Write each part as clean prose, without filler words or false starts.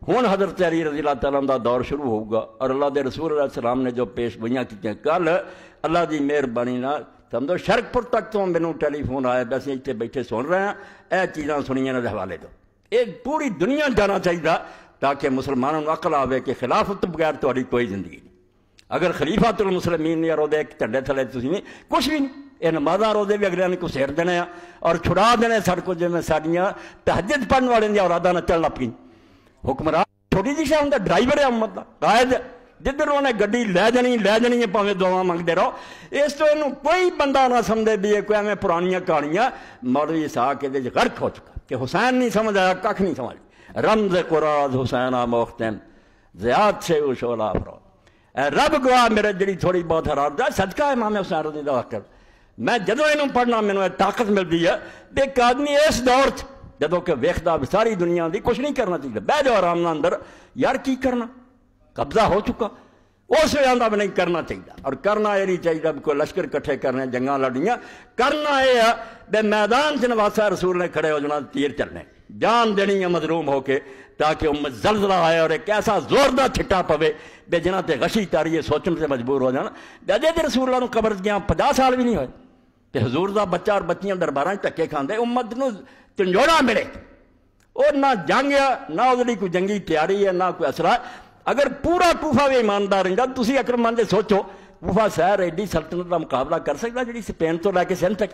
ہوں حضرت علی رضی اللہ تعالیٰ دا دور شروع ہوگا اور اللہ دے رسول علیہ السلام نے جو پیش گوئیاں کی کل اللہ دی مہربانی نال سمجھو شرک پور تک تو مینوں ٹیلی فون آیا ویسے اتنے بیٹھے سن رہے ہیں اے چیزاں سنیاں دے حوالے دو یہ پوری دنیا جانا چاہیے تاکہ مسلمانوں کو عقل آوے کہ خلافت بغیر تہاڈی کوئی زندگی نہیں اگر خلیفۃ المسلمین یا روزے ایک جھنڈے تھلے تسی نہیں کچھ بھی نہیں یہ نمازاں روزے بھی اگلے نے کو سیر دینے اور چھڑا دینے سارے کو جویں ساڈیاں تہجد پڑھن والے دی اولاداں نہ چل لگ پئی حکمران چھوٹی جی شاہ ہوندا ڈرائیور ہے امت دا قائد جدھر انہیں گڈی لے جانی ہے پاویں دعاواں منگدے رہو اس تو اینوں کوئی بندہ نہ سمجھے بھی یہ کوئی ایویں پرانیاں کہانیاں مولوی اسحاق دے وچ غرق ہو چکا کہ حسین نہیں سمجھ آیا کھ نہیں سمجھ رمز قراز حسین موختن زیاد سے شعلہ افروز اے رب گواہ میرے جڑی تھوڑی بہت حرارت ہے صدقہ امام حسین رضی اللہ عنہ میں جدوں اینوں پڑھنا مینوں طاقت ملتی ہے کہ ایک آدمی اس دور جدوں کہ ویکھدا ساری دنیا دی کچھ نہیں کرنا چاہیے بہ جاؤ آرام نال اندر یار کی کرنا قبضہ ہو چکا اس وجہ آندا بھی نہیں کرنا چاہیے اور کرنا یہ نہیں چاہیے کوئی لشکر کٹھے کرنے جنگاں لڑنیاں کرنا یہ ہے کہ میدان چ نواسا رسول نے کھڑے ہو جانا تیر چلنے جان دینی ہے مظلوم ہو کے تاکہ امت زلزلہ آئے اور ایک ایسا زوردار چھٹا پوے بے جنہ تے غشی تاری یہ سوچن سے مجبور ہو جانا جدے تے رسول اللہ نو قبر گیا 50 سال بھی نہیں ہوئے کہ حضور دا بچہ اور بچیاں درباراں ٹکے کھاندے امت نو چنجوڑا ملے اور نہ جنگ ہے نہ اس کوئی جنگی تیاری ہے نہ کوئی اثر ہے اگر پورا کوفہ بھی ایماندار رہندا تسی اکرم مند سوچو کوفہ شہر ایڈی سلطنت کا مقابلہ کر سکتا جڑی سپین تو لے کے سندھ تک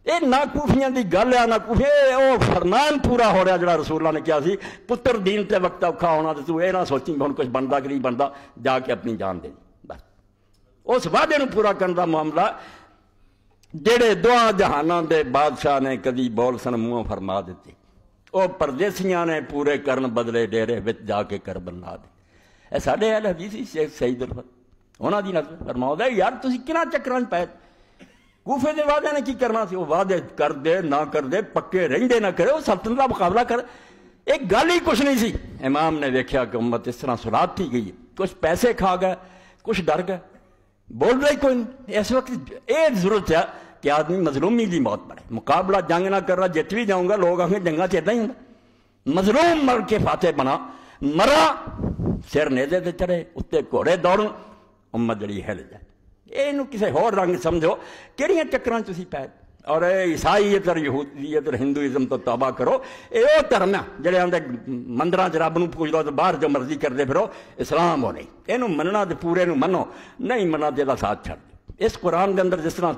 یہ نہ کوفیاں دی گل ہے نہ کوفے وہ فرمان پورا ہو رہا جڑا رسول اللہ نے کیا سی پتر دین تے وقت اوکھا ہونا تو یہ نہ سوچی ہن کچھ بندا کہ نہیں بندا جا کے اپنی جان دے بس اس وعدے نو پورا کرن دا معاملہ جڑے دعا جہاناں دے بادشاہ نے کدی بول سن منہوں فرما دیتی وہ پردیسیاں نے پورے کرن بدلے ڈیرے وچ جا کے کربلا لا دے اے ساڈے اہل حدیث شیخ سعید الفت انہاں دی نظر فرماؤندا یار تسی کنا چکراں پے کوفے دے وعدے نے کی کرنا سی وہ وعدے کر دے نہ کر دے پکے رہندے نہ کرے وہ سلطنت کا مقابلہ کر ایک گل ہی کچھ نہیں سی امام نے ویکھیا کہ امت اس طرح سلاد تھی گئی کچھ پیسے کھا گئے کچھ ڈر گئے بول رہے کوئی نہیں اس وقت یہ ضرورت ہے کہ آدمی مظلومی دی موت پڑے مقابلہ جنگ نہ کر رہا جت بھی جاؤں گا لوگ آخر جنگا چیتا ہی ہوں مظلوم مر کے فاتح بنا مرا سر نیزے تے چڑھے اتنے گھوڑے دوڑن امت جڑی ہل جائے یہ کسی ہور رنگ سمجھو کہڑیاں چکراں تسی پے اور عیسائیت اور یہودیت اور ہندوازم تو توبہ کرو یہ وہ دھرم ہے جڑے آندے مندراں چ رب نو پوج لو تو باہر جو مرضی کرتے پھرو اسلام ہو نہیں یہ مننا تو پورے نو منو نہیں مننا تو یہ ساتھ چھڑ دو اس قرآن کے اندر جس طرح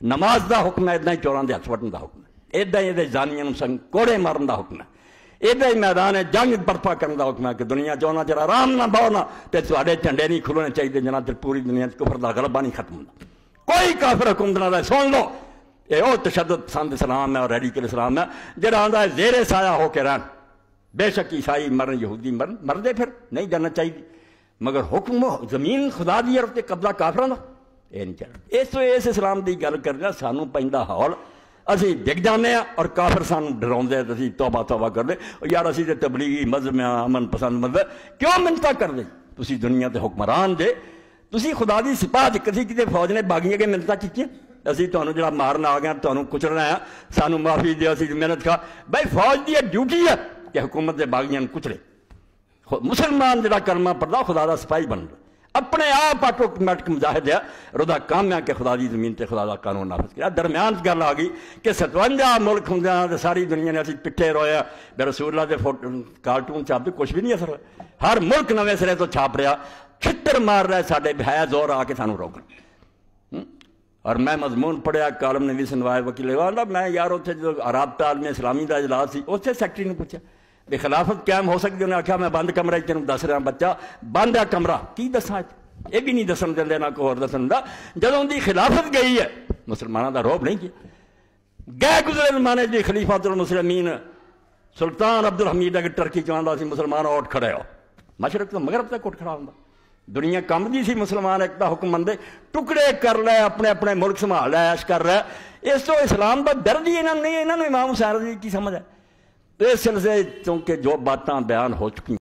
نماز دا حکم ہے ادا ہی چوراں دے ہتھ وٹن دا حکم ہے ادا ہی یہ زانیاں سنگ کوڑے مارن دا حکم ہے ادا ہی میدان ہے جنگ برپا کرنے دا حکم ہے کہ دنیا چاہنا چر آرام نہ بہنا تو تھوڑے جھنڈے نہیں کھلنے چاہیے جنہ چر پوری دنیا کفر دا غلبہ نہیں ختم ہوتا کوئی کافر حکومت نہ سن لو یہ وہ تشدد پسند اسلام ہے اور ریڈیکل اسلام ہے جہاں آتا ہے زیر سایہ ہو کے رہن بے شک عیسائی مرن یہودی مرن مردے پھر نہیں جانا چاہیے مگر حکم زمین خدا دی اور قبضہ کافراں دا یہ نہیں چلنا اس تو اس اسلام دی گل کرنا سانوں پیندا ہال اسی ڈگ جانے ہیں اور کافر سانوں ڈراؤندے اسی توبہ توبہ کر دے یار اسی تے تبلیغی مذہب میں امن پسند مذہب کیوں منتا کر دے تسی دنیا تے حکمران دے تسی خدا دی سپاہ کسی کسی فوج نے باغیاں کے منتا کیتیاں اسی تمہیں جڑا مارنا آ گیا تمہیں کچلنا ہے سانوں معافی دے اسی محنت کھا بھائی فوج دی ڈیوٹی ہے کہ حکومت دے باغیاں کچلے مسلمان جڑا کلمہ پڑھدا خدا دا سپاہی بن اپنے آپ آٹومیٹک مجاہد ہے رودا کام ہے کہ خدا دی زمین تے خدا دا قانون نافذ کیا درمیان گل آ گئی کہ 57 ملک ہوں تے ساری دنیا نے اسی پٹھے رویا بے رسول اللہ دے کارٹون چھاپتے کچھ بھی نہیں اثر ہوئے ہر ملک نویں سرے تو چھاپ رہا چھتر مار رہا ہے ساڈے ہے زور آ کے سانوں روکن اور میں مضمون پڑھیا کالم نویس نوائے وکیل احوال میں یار اتنے جو رابطہ عالم اسلامی کا اجلاس سی اسے سیکٹری نے پوچھا بھی خلافت قائم ہو سکتی انہیں آخیا میں بند کمرہ تینوں دس رہا بچہ بند ہے کمرہ کی دساں یہ بھی نہیں دسن دے نہ کوئی اور دسن دا جدوں دی خلافت گئی ہے مسلمانوں دا روب نہیں کیا گئے گزرے زمانے جی خلیفۃ المسلمین سلطان عبد الحمید اگر ٹرکی چاہتا سی مسلمان اٹھ کھڑے ہو مشرق تو مغرب تک اٹھ کھڑا ہوں دنیا کم دی سی مسلمان ایک دا حکم مندے ٹکڑے کر لے اپنے اپنے ملک سنبھال لے عیش کر رہے اس تو اسلام دا درد ہی انہوں نے امام حسین رضی کی سمجھ ہے تو اس سلسلے چونکہ جو باتاں بیان ہو چکی